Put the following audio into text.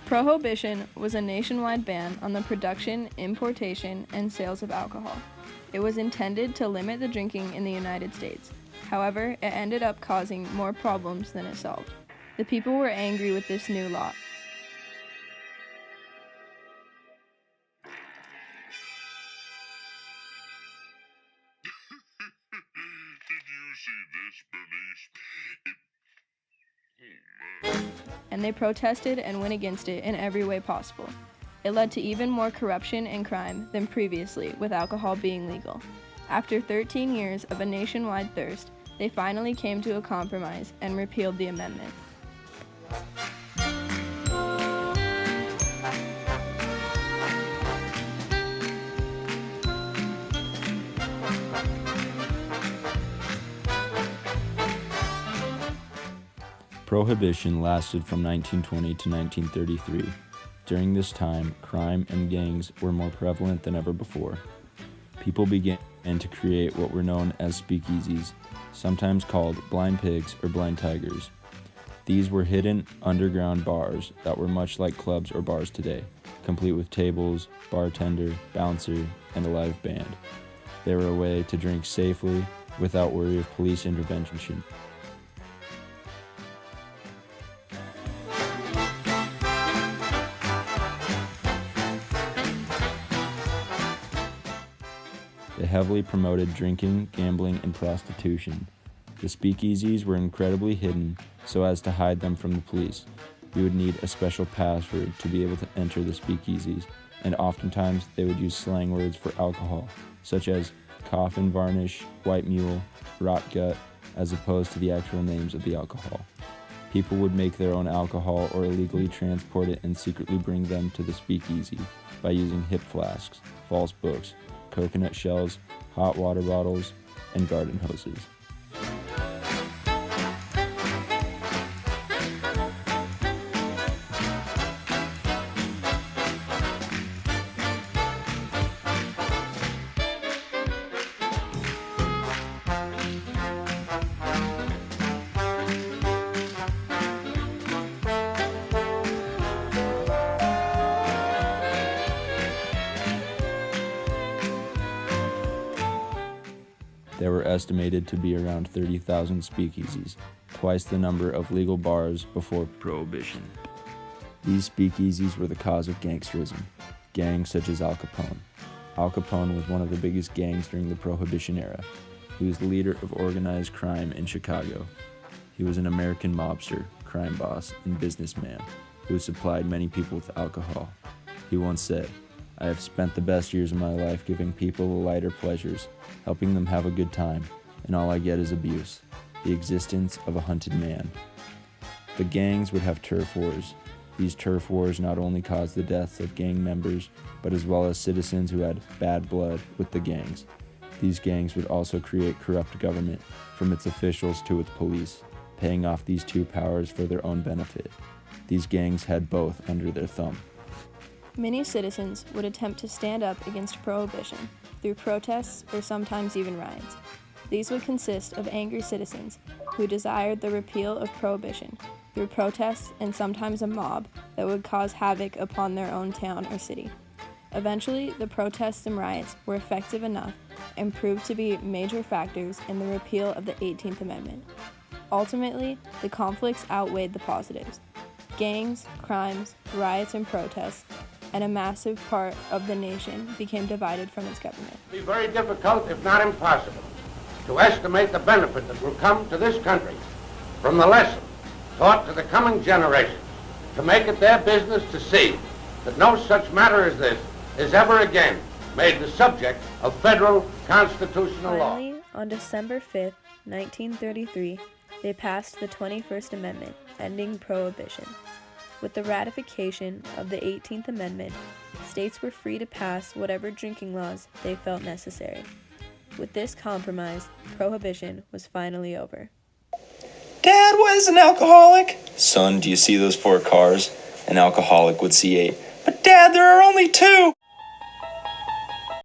Prohibition was a nationwide ban on the production, importation, and sales of alcohol. It was intended to limit the drinking in the United States. However, it ended up causing more problems than it solved. The people were angry with this new law. Did you see this, Bernice? And they protested and went against it in every way possible. It led to even more corruption and crime than previously, with alcohol being legal. After 13 years of a nationwide thirst, they finally came to a compromise and repealed the amendment. Prohibition lasted from 1920 to 1933. During this time, crime and gangs were more prevalent than ever before. People began to create what were known as speakeasies, sometimes called blind pigs or blind tigers. These were hidden underground bars that were much like clubs or bars today, complete with tables, bartender, bouncer, and a live band. They were a way to drink safely without worry of police intervention. They heavily promoted drinking, gambling, and prostitution. The speakeasies were incredibly hidden so as to hide them from the police. You would need a special password to be able to enter the speakeasies, and oftentimes they would use slang words for alcohol, such as coffin varnish, white mule, rot gut, as opposed to the actual names of the alcohol. People would make their own alcohol or illegally transport it and secretly bring them to the speakeasy by using hip flasks, false books, coconut shells, hot water bottles, and garden hoses. There were estimated to be around 30,000 speakeasies, twice the number of legal bars before Prohibition. These speakeasies were the cause of gangsterism, gangs such as Al Capone. Al Capone was one of the biggest gangs during the Prohibition era. He was the leader of organized crime in Chicago. He was an American mobster, crime boss, and businessman who supplied many people with alcohol. He once said, "I have spent the best years of my life giving people the lighter pleasures, helping them have a good time, and all I get is abuse, the existence of a hunted man." The gangs would have turf wars. These turf wars not only caused the deaths of gang members, but as well as citizens who had bad blood with the gangs. These gangs would also create corrupt government, from its officials to its police, paying off these two powers for their own benefit. These gangs had both under their thumb. Many citizens would attempt to stand up against Prohibition through protests or sometimes even riots. These would consist of angry citizens who desired the repeal of Prohibition through protests and sometimes a mob that would cause havoc upon their own town or city. Eventually, the protests and riots were effective enough and proved to be major factors in the repeal of the 18th Amendment. Ultimately, the conflicts outweighed the positives. Gangs, crimes, riots, and protests, and a massive part of the nation became divided from its government. It will be very difficult, if not impossible, to estimate the benefit that will come to this country from the lesson taught to the coming generations, to make it their business to see that no such matter as this is ever again made the subject of federal constitutional law. Finally, on December 5th, 1933, they passed the 21st Amendment, ending Prohibition. With the ratification of the 18th Amendment, states were free to pass whatever drinking laws they felt necessary. With this compromise, Prohibition was finally over. Dad, what is an alcoholic? Son, do you see those 4 cars? An alcoholic would see 8. But Dad, there are only 2!